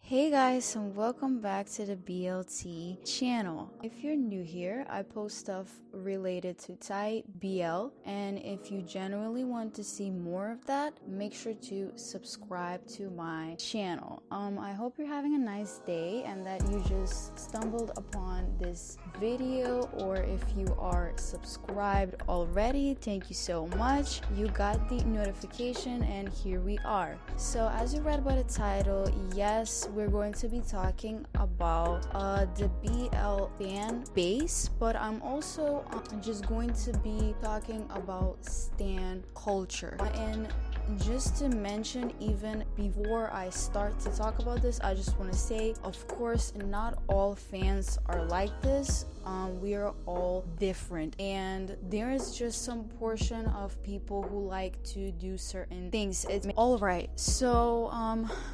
Hey guys, and welcome back to the BLT channel. If you're new here, I post stuff related to thaibl, and if you genuinely want to see more of that, make sure to subscribe to my channel. I hope you're having a nice day and that you just stumbled upon this video, or if you are subscribed already, thank you so much. You got the notification and here we are. So as you read by the title, yes, we're going to be talking about the BL fan base, but I'm also just going to be talking about stan culture. And just to mention, even before I start to talk about this, I just want to say, of course, not all fans are like this. We are all different, and there is just some portion of people who like to do certain things. It's all right. So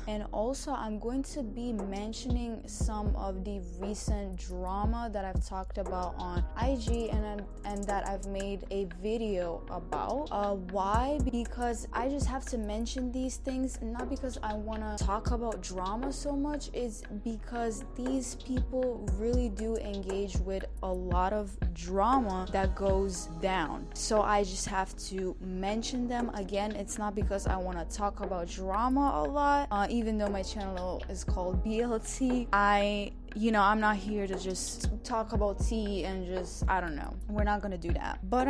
and also I'm going to be mentioning some of the recent drama that I've talked about on IG and that I've made a video about. Why? Because I just have to mention these things, not because I want to talk about drama so much, it's because these people really do engage with a lot of drama that goes down. So I just have to mention them again. It's not because I want to talk about drama a lot, even though my channel is called BLT. I'm not here to just talk about tea and just, I don't know. We're not gonna do that. But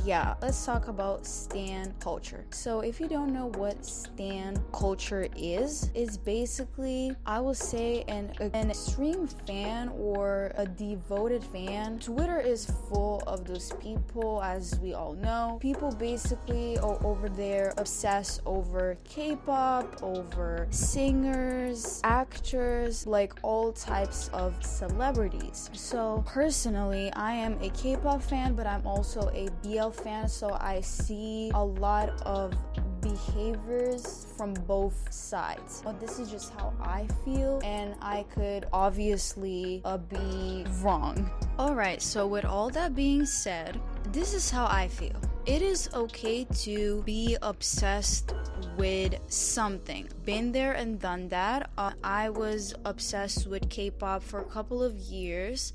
yeah, let's talk about stan culture. So if you don't know what stan culture is basically, I will say, an extreme fan or a devoted fan. Twitter is full of those people, as we all know. People basically are over there obsessed over K-pop, over singers, actors, like all types of celebrities. So personally, I am a K-pop fan, but I'm also a BL fan, so I see a lot of behaviors from both sides. But this is just how I feel, and I could obviously be wrong. Alright, so with all that being said, this is how I feel. It is okay to be obsessed with something. Been there and done that. I was obsessed with K-pop for a couple of years.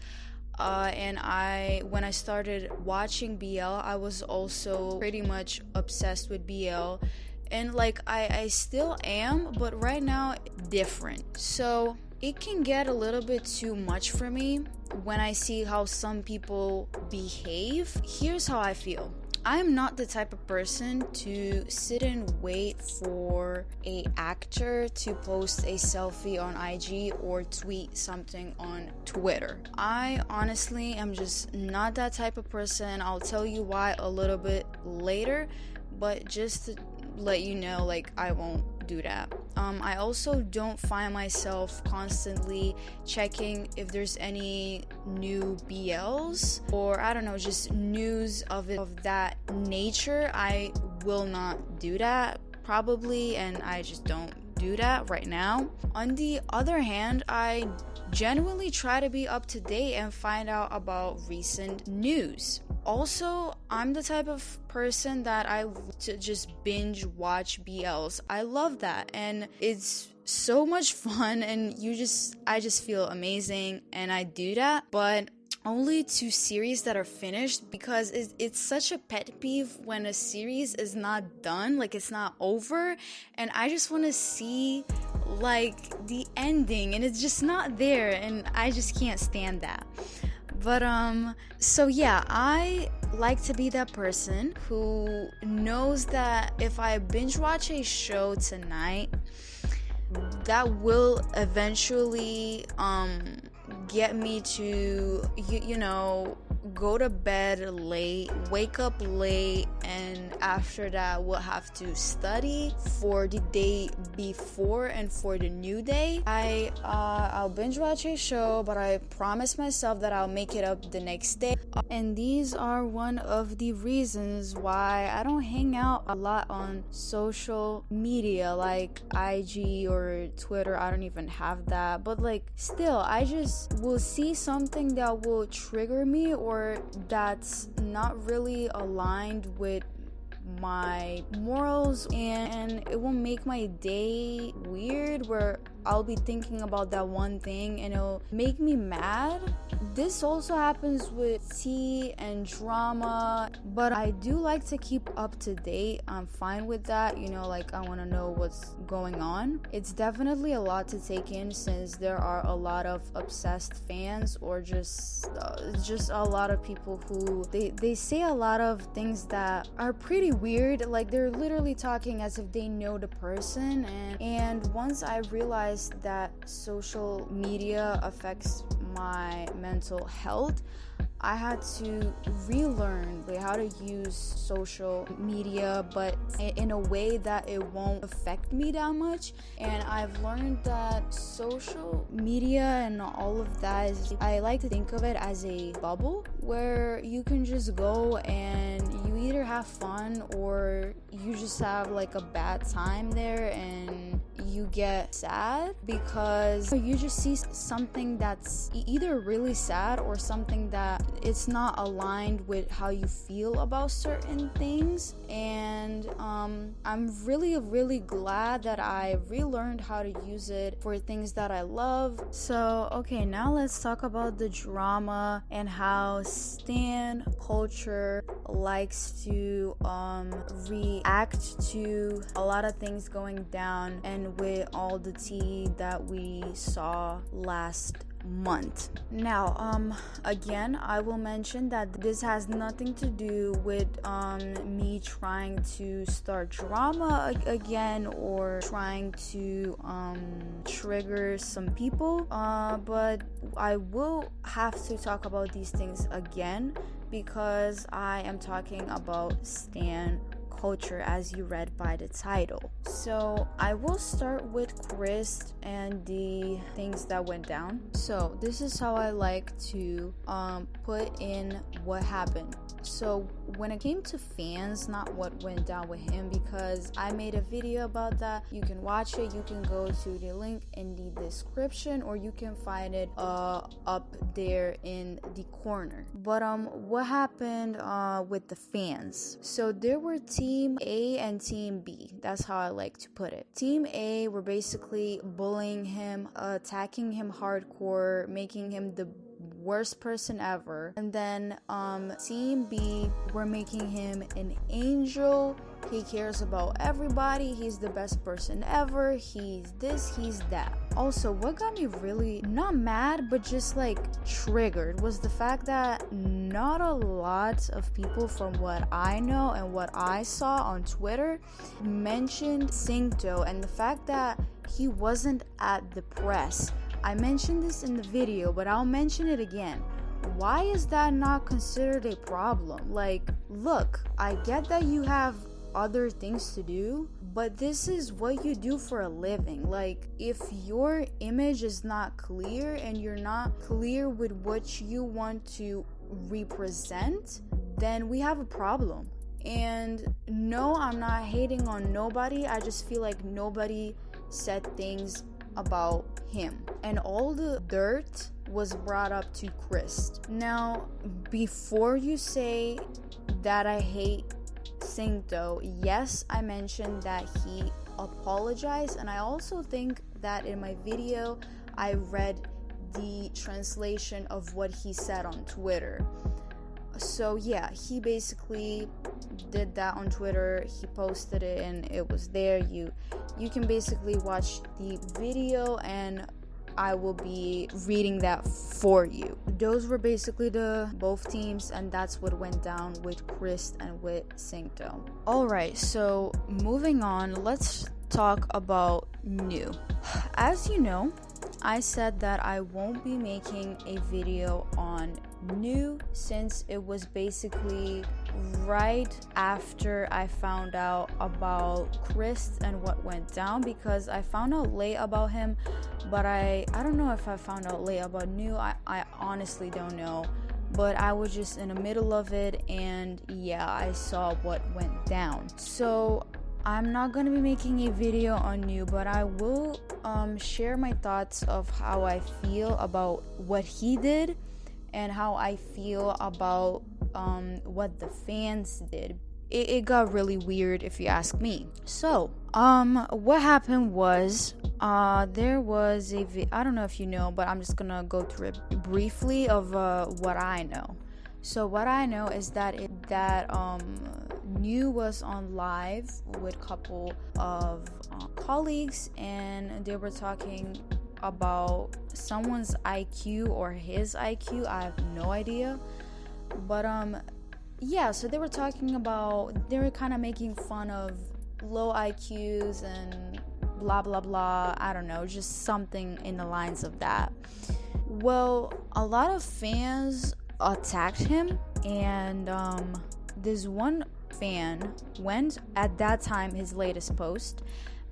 And when I started watching BL, I was also pretty much obsessed with BL. And like I still am, but right now different. So it can get a little bit too much for me when I see how some people behave. Here's how I feel. I am not the type of person to sit and wait for a actor to post a selfie on IG or tweet something on Twitter. I honestly am just not that type of person. I'll tell you why a little bit later, but just to let you know, like, I won't do that. I also don't find myself constantly checking if there's any new BLs or I don't know, just news of that nature. I will not do that probably, and I just don't do that right now. On the other hand, I genuinely try to be up to date and find out about recent news. Also, I'm the type of person that I love to just binge watch BLs. I love that, and it's so much fun, and I just feel amazing, and I do that, but only to series that are finished, because it's such a pet peeve when a series is not done, like it's not over, and I just want to see like the ending, and it's just not there, and I just can't stand that. But so yeah, I like to be that person who knows that if I binge watch a show tonight, that will eventually get me to go to bed late, wake up late, and after that we'll have to study for the day before and for the new day. I'll binge watch a show, but I promise myself that I'll make it up the next day. And these are one of the reasons why I don't hang out a lot on social media like IG or Twitter. I don't even have that, but like still, I just will see something that will trigger me or that's not really aligned with my morals, and it will make my day weird where I'll be thinking about that one thing and it'll make me mad. This also happens with tea and drama, but I do like to keep up to date. I'm fine with that, like I want to know what's going on. It's definitely a lot to take in since there are a lot of obsessed fans, or just a lot of people who they say a lot of things that are pretty weird. Like they're literally talking as if they know the person, and once I realized that social media affects my mental health, I had to relearn how to use social media, but in a way that it won't affect me that much. And I've learned that social media and all of that I like to think of it as a bubble where you can just go and you either have fun or you just have like a bad time there and you get sad because you just see something that's either really sad or something that it's not aligned with how you feel about certain things. And I'm really glad that I relearned how to use it for things that I love. So okay, now let's talk about the drama and how stan culture likes to react to a lot of things going down, and with all the tea that we saw last month. Now, again, I will mention that this has nothing to do with me trying to start drama again or trying to trigger some people, but I will have to talk about these things again because I am talking about stan culture, as you read by the title. So I will start with Krist and the things that went down. So this is how I like to put in what happened. So when it came to fans, not what went down with him, because I made a video about that. You can watch it. You can go to the link in the description, or you can find it up there in the corner. But what happened with the fans? So there were Team A and Team B. That's how I like to put it. Team A were basically bullying him, attacking him hardcore, making him the worst person ever. And then Team B were making him an angel. He cares about everybody. He's the best person ever. He's this, he's that. Also, what got me really not mad but just like triggered was the fact that not a lot of people, from what I know and what I saw on Twitter, mentioned Singto and the fact that he wasn't at the press. I mentioned this in the video, but I'll mention it again. Why is that not considered a problem? Like, look, I get that you have other things to do, but this is what you do for a living. Like, if your image is not clear and you're not clear with what you want to represent, then we have a problem. And no, I'm not hating on nobody. I just feel like nobody said things about him, and all the dirt was brought up to Krist. Now, before you say that I hate Singto, yes, I mentioned that he apologized, and I also think that in my video I read the translation of what he said on Twitter. So yeah, he basically did that on Twitter. He posted it and it was there. You can basically watch the video and I will be reading that for you. Those were basically the both teams, and that's what went down with Krist and with Singto. Alright, so moving on, let's talk about Mew. As you know, I said that I won't be making a video on Mew since it was basically right after I found out about Krist and what went down, because I found out late about him, but I don't know if I found out late about Mew. I honestly don't know, but I was just in the middle of it, and yeah, I saw what went down. So I'm not going to be making a video on Mew, but I will share my thoughts of how I feel about what he did and how I feel about what the fans did. it got really weird if you ask me. So what happened was there was I don't know if you know, but I'm just gonna go through it briefly of what I know. So what I know is that Mew was on live with a couple of colleagues, and they were talking about someone's IQ or his IQ. I have no idea, but yeah, so they were talking about, they were kind of making fun of low IQs and blah blah blah. I don't know, just something in the lines of that. Well, a lot of fans attacked him, and this one fan went, at that time, his latest post,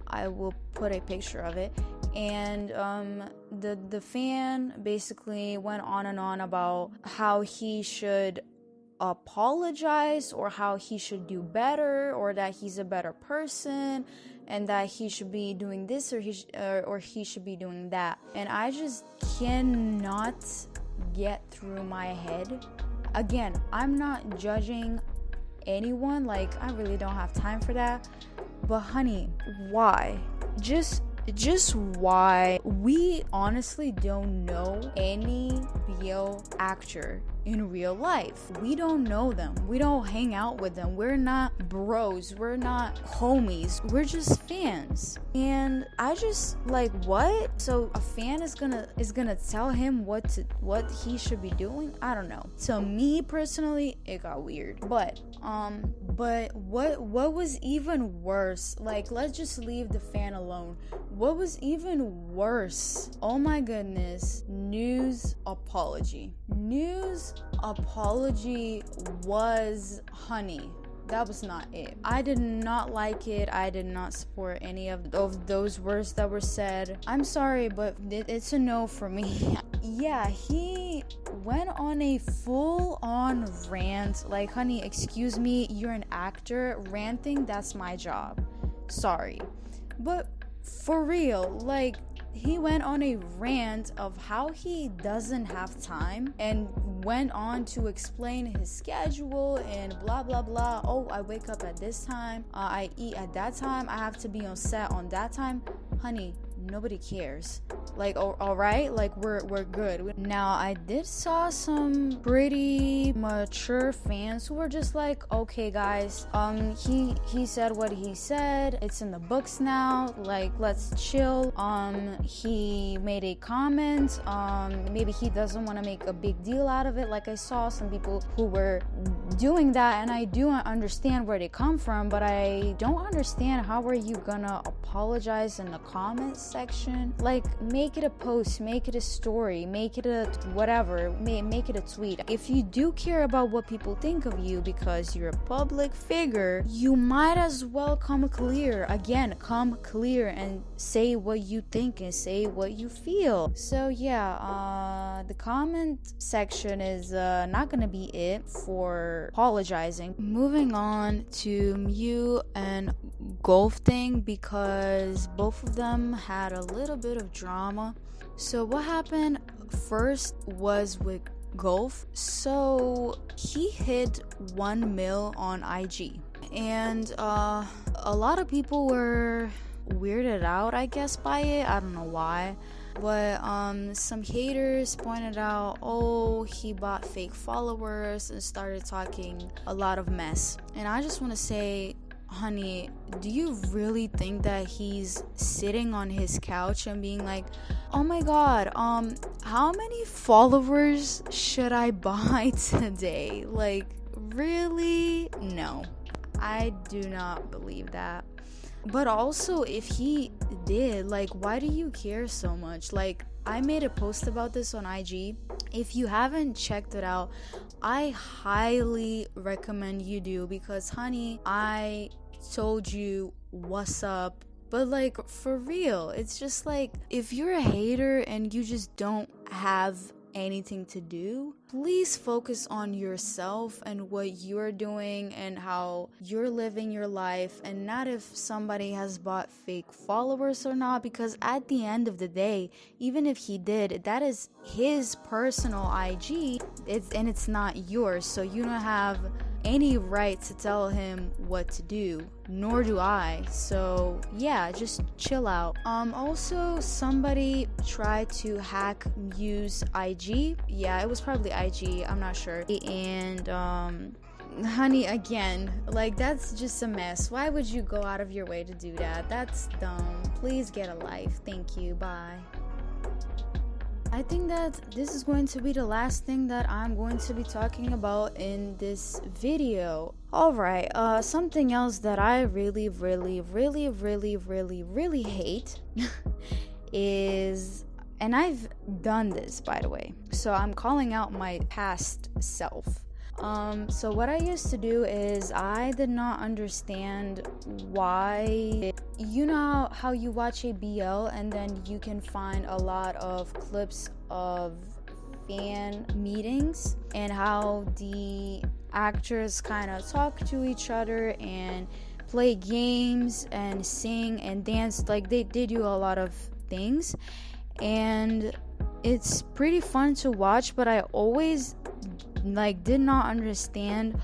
I will put a picture of it, and the fan basically went on and on about how he should apologize, or how he should do better, or that he's a better person, and that he should be doing this, or he should be doing that. And I just cannot get through my head. Again, I'm not judging anyone, like, I really don't have time for that, but honey, why? Just why? We honestly don't know any BL actor in real life. We don't know them. We don't hang out with them. We're not bros. We're not homies. We're just fans. And I just like, what? So a fan is gonna tell him what he should be doing? I don't know. To me personally, it got weird. But what was even worse? Like, let's just leave the fan alone. What was even worse? Oh my goodness. Mew's apology was, honey, that was not it. I did not like it. I did not support any of those words that were said. I'm sorry, but it's a no for me. Yeah, he went on a full-on rant. Like, honey, excuse me, you're an actor. Ranting, that's my job. Sorry. But for real, like, he went on a rant of how he doesn't have time, and went on to explain his schedule and blah blah blah. Oh, I wake up at this time, I eat at that time, I have to be on set on that time. Honey, nobody cares. Like, all right, like, we're good. Now, I did saw some pretty mature fans who were just like, okay guys, he said what he said, it's in the books now, like, let's chill. He made a comment, maybe he doesn't want to make a big deal out of it. Like, I saw some people who were doing that, and I do understand where they come from, but I don't understand, how are you gonna apologize in the comments section? Like, make it a post, make it a story, make it a whatever, make it a tweet. If you do care about what people think of you because you're a public figure, you might as well come clear. Again, come clear and say what you think and say what you feel. So yeah, the comment section is not gonna be it for apologizing. Moving on to Mew and Golf thing, because both of them had a little bit of drama. So what happened first was with Golf. So he hit 1 mil on IG, and a lot of people were weirded out, I guess, by it. I don't know why, but some haters pointed out, oh, he bought fake followers, and started talking a lot of mess. And I just want to say, honey, do you really think that he's sitting on his couch and being like, oh my god, how many followers should I buy today? Like, really? No, I do not believe that. But also, if he did, like, why do you care so much? Like, I made a post about this on IG. If you haven't checked it out, I highly recommend you do, because honey, I told you what's up. But like, for real, it's just like, if you're a hater and you just don't have anything to do, please focus on yourself and what you're doing and how you're living your life, and not if somebody has bought fake followers or not. Because at the end of the day, even if he did, that is his personal IG, it's not yours, so you don't have any right to tell him what to do, nor do I. So yeah, just chill out. Also, somebody tried to hack Mew's IG. Yeah, it was probably IG, I'm not sure. And honey, again, like, that's just a mess. Why would you go out of your way to do that? That's dumb. Please get a life. Thank you. Bye. I think that this is going to be the last thing that I'm going to be talking about in this video. Alright, something else that I really hate is, and I've done this, by the way, so I'm calling out my past self. So what I used to do is, I did not understand why, you know how you watch a BL and then you can find a lot of clips of fan meetings and how the actors kind of talk to each other and play games and sing and dance. Like, they do a lot of things and it's pretty fun to watch, but I always did not understand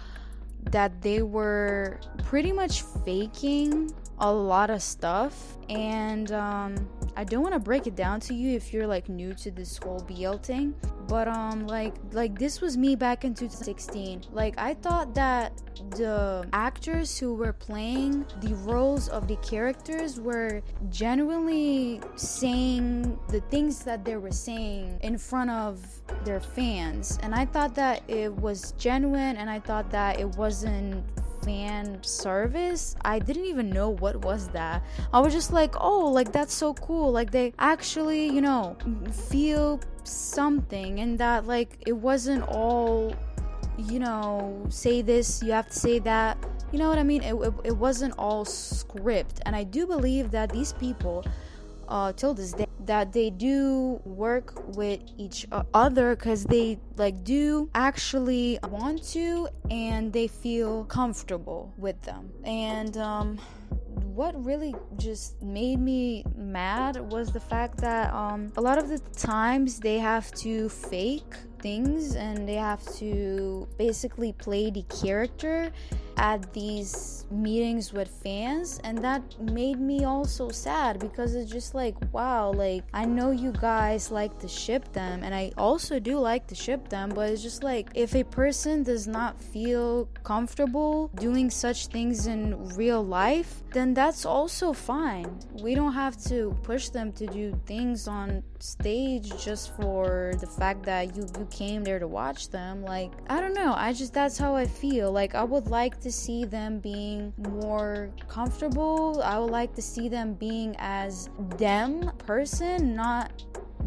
that they were pretty much faking a lot of stuff. And I don't want to break it down to you if you're new to this whole BL thing, but like this was me back in 2016. I thought that the actors who were playing the roles of the characters were genuinely saying the things that they were saying in front of their fans, and I thought that it was genuine, and I thought that it wasn't fan service. I didn't even know what was that. I was just like, oh, that's so cool, they actually, feel something, and that it wasn't all, say this, you have to say that, you know what I mean? It wasn't all script. And I do believe that these people till this day, that they do work with each other because they do actually want to, and they feel comfortable with them. And what really just made me mad was the fact that a lot of the times they have to fake things and they have to basically play the character at these meetings with fans, and that made me also sad because it's just wow, I know you guys like to ship them, and I also do like to ship them, but it's just if a person does not feel comfortable doing such things in real life, then that's also fine. We don't have to push them to do things on stage just for the fact that you came there to watch them. I don't know, that's how I feel. I would like to see them being more comfortable. I would like to see them being as them person, not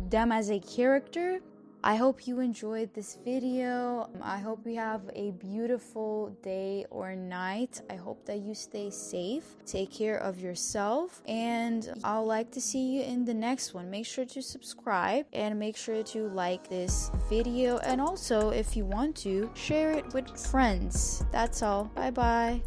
them as a character. I hope you enjoyed this video. I hope you have a beautiful day or night. I hope that you stay safe. Take care of yourself, and I'll like to see you in the next one. Make sure to subscribe and make sure to like this video, and also if you want to share it with friends. That's all. Bye bye.